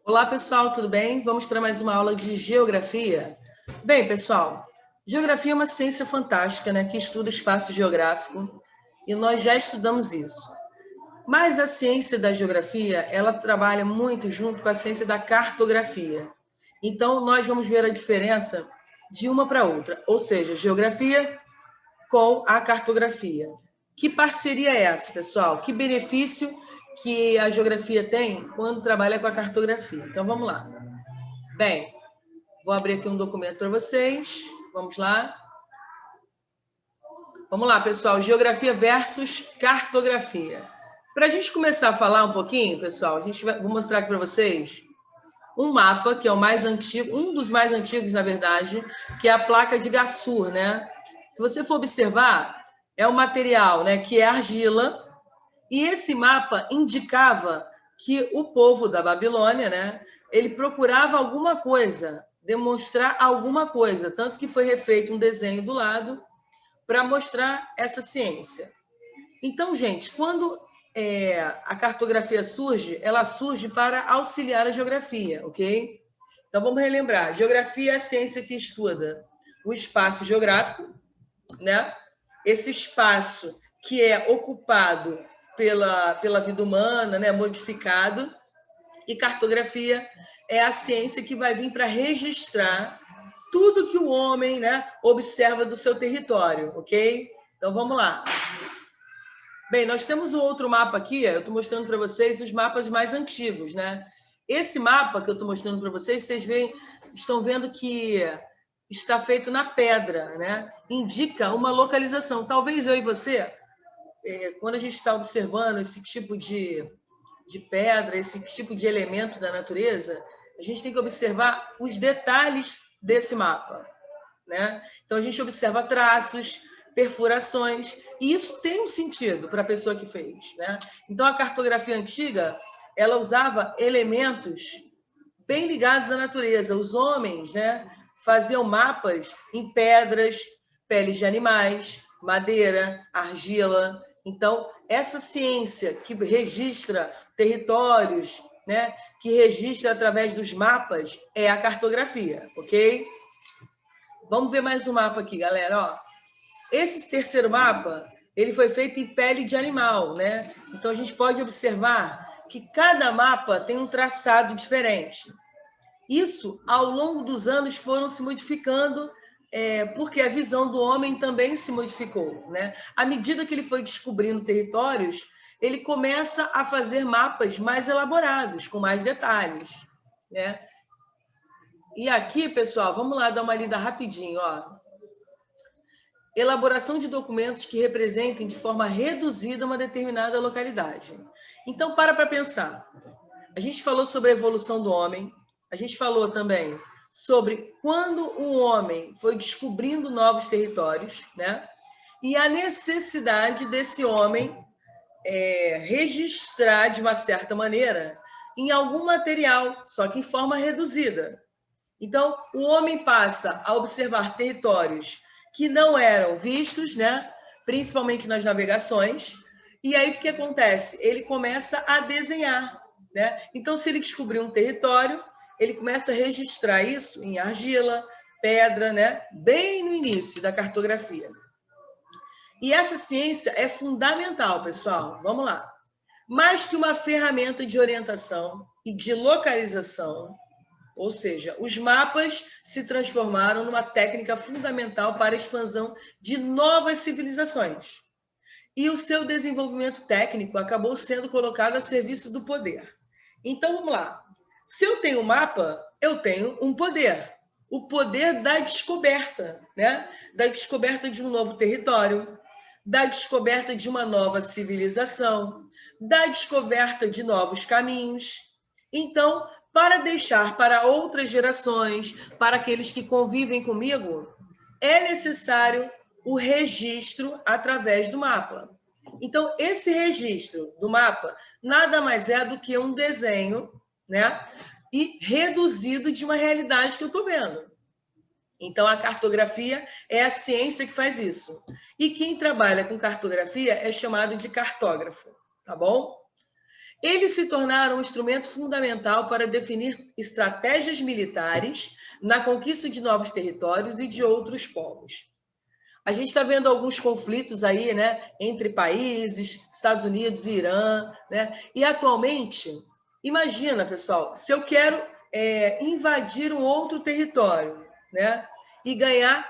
Olá, pessoal, tudo bem? Vamos para mais uma aula de geografia. Bem, pessoal, geografia é uma ciência fantástica, né, que estuda o espaço geográfico e nós já estudamos isso. Mas a ciência da geografia, ela trabalha muito junto com a ciência da cartografia. Então, nós vamos ver a diferença de uma para outra, ou seja, geografia com a cartografia. Que parceria é essa, pessoal? Que benefício que a geografia tem quando trabalha com a cartografia? Então, vamos lá. Bem, vou abrir aqui um documento para vocês. Vamos lá. Vamos lá, pessoal. Geografia versus cartografia. Para a gente começar a falar um pouquinho, pessoal, vou mostrar aqui para vocês um mapa, que é o mais antigo, um dos mais antigos, na verdade, que é a placa de Gassur, né? Se você for observar, é um material, né, que é argila, e esse mapa indicava que o povo da Babilônia, né, ele procurava alguma coisa, demonstrar alguma coisa, tanto que foi refeito um desenho do lado para mostrar essa ciência. Então, gente, quando a cartografia surge, ela surge para auxiliar a geografia, ok? Então, vamos relembrar. Geografia é a ciência que estuda o espaço geográfico, né? Esse espaço que é ocupado pela vida humana, né? Modificado. E cartografia é a ciência que vai vir para registrar tudo que o homem, né, observa do seu território, ok? Então, vamos lá. Bem, nós temos um outro mapa aqui, eu estou mostrando para vocês os mapas mais antigos, né? Esse mapa que eu estou mostrando para vocês, estão vendo que está feito na pedra, né? Indica uma localização. Talvez eu e você, quando a gente está observando esse tipo de pedra, esse tipo de elemento da natureza, a gente tem que observar os detalhes desse mapa, né? Então, a gente observa traços, perfurações, e isso tem um sentido para a pessoa que fez, né? Então, a cartografia antiga, ela usava elementos bem ligados à natureza. Os homens, né, faziam mapas em pedras, peles de animais, madeira, argila. Então, essa ciência que registra territórios, né, que registra através dos mapas, é a cartografia, ok? Vamos ver mais um mapa aqui, galera. Ó, esse terceiro mapa, ele foi feito em pele de animal, né? Então, a gente pode observar que cada mapa tem um traçado diferente. Isso, ao longo dos anos, foram se modificando, porque a visão do homem também se modificou, né? À medida que ele foi descobrindo territórios, ele começa a fazer mapas mais elaborados, com mais detalhes, né? E aqui, pessoal, vamos lá dar uma lida rapidinho, ó. Elaboração de documentos que representem de forma reduzida uma determinada localidade. Então, para pensar. A gente falou sobre a evolução do homem, a gente falou também sobre quando o homem foi descobrindo novos territórios, né? E a necessidade desse homem registrar de uma certa maneira em algum material, só que em forma reduzida. Então, o homem passa a observar territórios que não eram vistos, né? Principalmente nas navegações. E aí, o que acontece? Ele começa a desenhar, né? Então, se ele descobrir um território, ele começa a registrar isso em argila, pedra, né? Bem no início da cartografia. E essa ciência é fundamental, pessoal. Vamos lá. Mais que uma ferramenta de orientação e de localização, ou seja, os mapas se transformaram numa técnica fundamental para a expansão de novas civilizações. E o seu desenvolvimento técnico acabou sendo colocado a serviço do poder. Então, vamos lá. Se eu tenho um mapa, eu tenho um poder. O poder da descoberta, né? Da descoberta de um novo território, da descoberta de uma nova civilização, da descoberta de novos caminhos. Então, para deixar para outras gerações, para aqueles que convivem comigo, é necessário o registro através do mapa. Então, esse registro do mapa nada mais é do que um desenho, né? E reduzido de uma realidade que eu estou vendo. Então, a cartografia é a ciência que faz isso. E quem trabalha com cartografia é chamado de cartógrafo, tá bom? Eles se tornaram um instrumento fundamental para definir estratégias militares na conquista de novos territórios e de outros povos. A gente está vendo alguns conflitos aí, né, entre países, Estados Unidos e Irã, né? E atualmente, imagina, pessoal, se eu quero invadir um outro território, né, e ganhar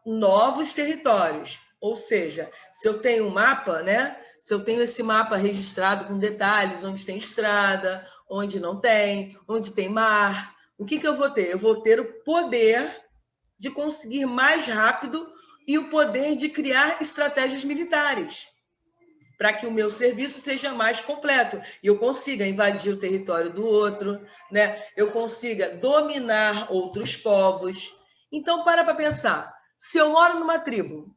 novos territórios, ou seja, se eu tenho um mapa, né, se eu tenho esse mapa registrado com detalhes, onde tem estrada, onde não tem, onde tem mar, o que eu vou ter? Eu vou ter o poder de conseguir mais rápido e o poder de criar estratégias militares para que o meu serviço seja mais completo e eu consiga invadir o território do outro, né? Eu consiga dominar outros povos. Então, para pensar. Se eu moro numa tribo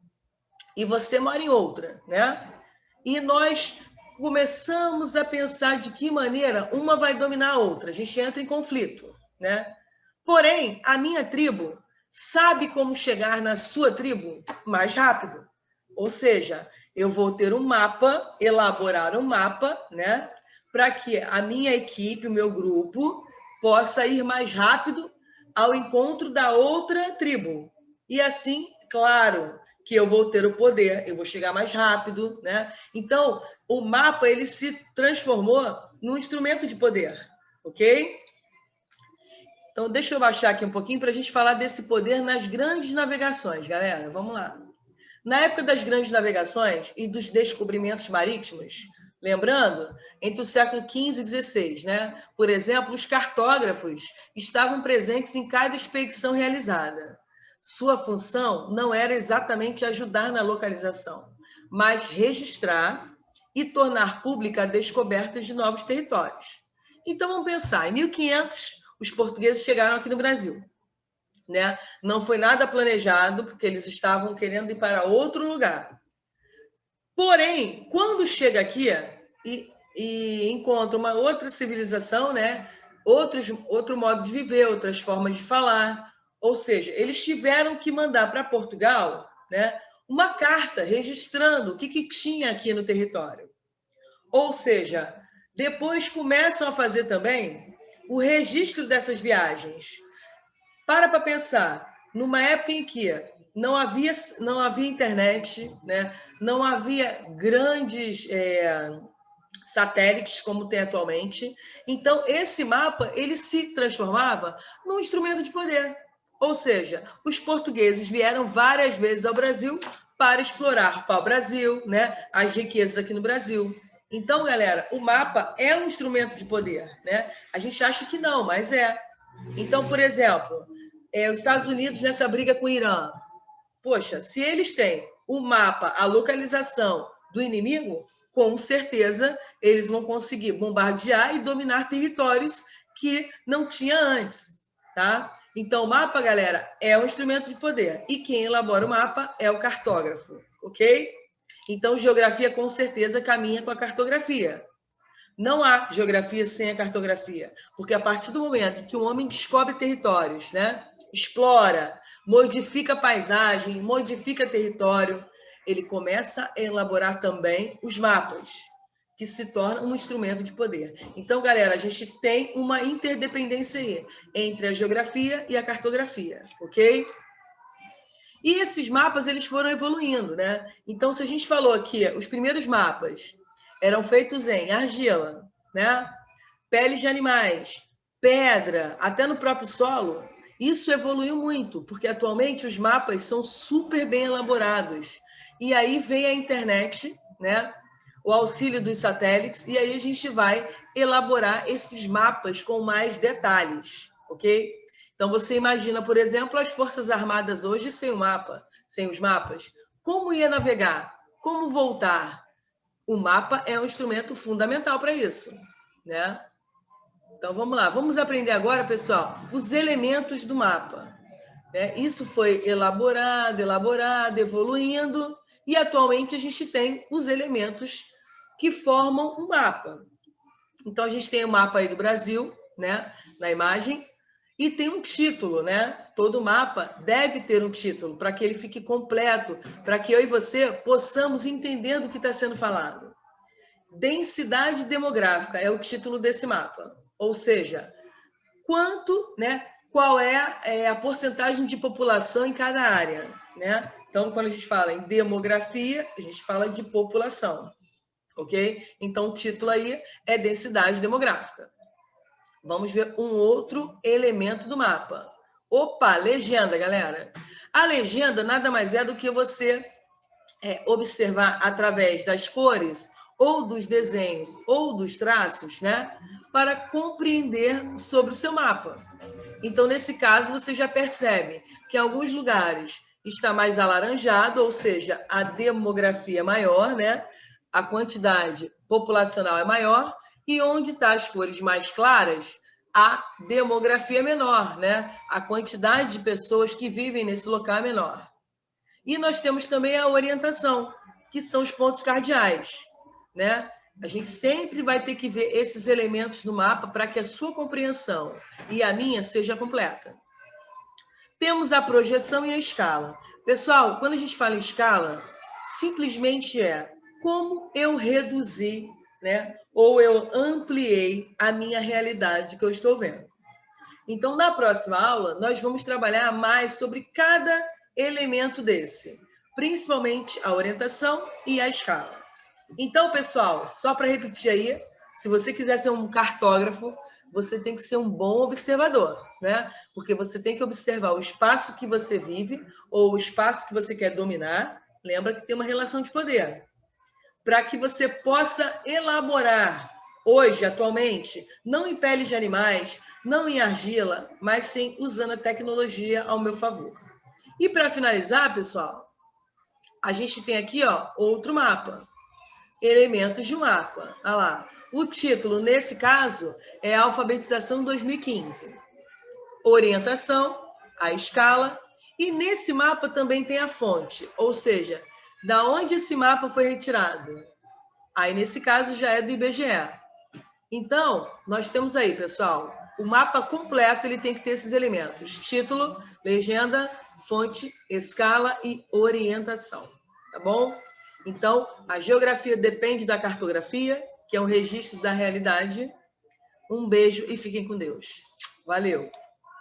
e você mora em outra, né? E nós começamos a pensar de que maneira uma vai dominar a outra. A gente entra em conflito, né? Porém, a minha tribo sabe como chegar na sua tribo mais rápido. Ou seja, eu vou ter um mapa, elaborar um mapa, né? Para que a minha equipe, o meu grupo, possa ir mais rápido ao encontro da outra tribo. E assim, claro, que eu vou ter o poder, eu vou chegar mais rápido, né? Então, o mapa ele se transformou num instrumento de poder, ok? Então, deixa eu baixar aqui um pouquinho para a gente falar desse poder nas grandes navegações, galera. Vamos lá. Na época das grandes navegações e dos descobrimentos marítimos, lembrando, entre o século XV e XVI, né? Por exemplo, os cartógrafos estavam presentes em cada expedição realizada. Sua função não era exatamente ajudar na localização, mas registrar e tornar pública a descoberta de novos territórios. Então, vamos pensar, em 1500, os portugueses chegaram aqui no Brasil. Né? Não foi nada planejado, porque eles estavam querendo ir para outro lugar. Porém, quando chega aqui e encontra uma outra civilização, né? Outro modo de viver, outras formas de falar, ou seja, eles tiveram que mandar para Portugal, né, uma carta registrando o que tinha aqui no território. Ou seja, depois começam a fazer também o registro dessas viagens. Para pensar, numa época em que não havia internet, né? Não havia grandes satélites como tem atualmente. Então, esse mapa ele se transformava num instrumento de poder. Ou seja, os portugueses vieram várias vezes ao Brasil para explorar o pau-brasil, né? As riquezas aqui no Brasil. Então, galera, o mapa é um instrumento de poder, né? A gente acha que não, mas é. Então, por exemplo, os Estados Unidos nessa briga com o Irã. Poxa, se eles têm o mapa, a localização do inimigo, com certeza eles vão conseguir bombardear e dominar territórios que não tinha antes, tá? Então, o mapa, galera, é um instrumento de poder. E quem elabora o mapa é o cartógrafo, ok? Então, geografia com certeza caminha com a cartografia. Não há geografia sem a cartografia, porque a partir do momento que o homem descobre territórios, né, explora, modifica a paisagem, modifica território, ele começa a elaborar também os mapas, que se torna um instrumento de poder. Então, galera, a gente tem uma interdependência aí entre a geografia e a cartografia, ok? E esses mapas, eles foram evoluindo, né? Então, se a gente falou aqui, os primeiros mapas eram feitos em argila, né? Peles de animais, pedra, até no próprio solo. Isso evoluiu muito, porque atualmente os mapas são super bem elaborados. E aí vem a internet, né? O auxílio dos satélites, e aí a gente vai elaborar esses mapas com mais detalhes, ok? Então, você imagina, por exemplo, as Forças Armadas hoje sem o mapa, sem os mapas. Como ia navegar? Como voltar? O mapa é um instrumento fundamental para isso, né? Então, vamos lá. Vamos aprender agora, pessoal, os elementos do mapa. Né? Isso foi elaborado, evoluindo, e atualmente a gente tem os elementos que formam um mapa. Então, a gente tem o mapa aí do Brasil, né? Na imagem, e tem um título, né? Todo mapa deve ter um título para que ele fique completo, para que eu e você possamos entender o que está sendo falado. densidade demográfica é o título desse mapa. Ou seja, quanto, né? Qual é a porcentagem de população em cada área, né? Então, quando a gente fala em demografia, a gente fala de população, ok? Então, o título aí é densidade demográfica. Vamos ver um outro elemento do mapa. Opa, legenda, galera. A legenda nada mais é do que você observar através das cores ou dos desenhos ou dos traços, né? Para compreender sobre o seu mapa. Então, nesse caso, você já percebe que em alguns lugares está mais alaranjado, ou seja, a demografia é maior, né? A quantidade populacional é maior, e onde está as cores mais claras, a demografia é menor, né? A quantidade de pessoas que vivem nesse local é menor. E nós temos também a orientação, que são os pontos cardeais, né? A gente sempre vai ter que ver esses elementos no mapa para que a sua compreensão e a minha seja completa. Temos a projeção e a escala. Pessoal, quando a gente fala em escala, simplesmente é como eu reduzi, né? Ou eu ampliei a minha realidade que eu estou vendo. Então, na próxima aula, nós vamos trabalhar mais sobre cada elemento desse, principalmente a orientação e a escala. Então, pessoal, só para repetir aí, se você quiser ser um cartógrafo, você tem que ser um bom observador, né? Porque você tem que observar o espaço que você vive ou o espaço que você quer dominar. Lembra que tem uma relação de poder. Para que você possa elaborar hoje, atualmente, não em peles de animais, não em argila, mas sim usando a tecnologia ao meu favor. E para finalizar, pessoal, a gente tem aqui, ó, outro mapa. Elementos de mapa. Olha lá. O título, nesse caso, é Alfabetização 2015. Orientação, a escala, e nesse mapa também tem a fonte, ou seja, da onde esse mapa foi retirado. Aí, nesse caso, já é do IBGE. Então, nós temos aí, pessoal, o mapa completo ele tem que ter esses elementos: título, legenda, fonte, escala e orientação. Tá bom? Então, a geografia depende da cartografia, que é um registro da realidade. Um beijo e fiquem com Deus. Valeu!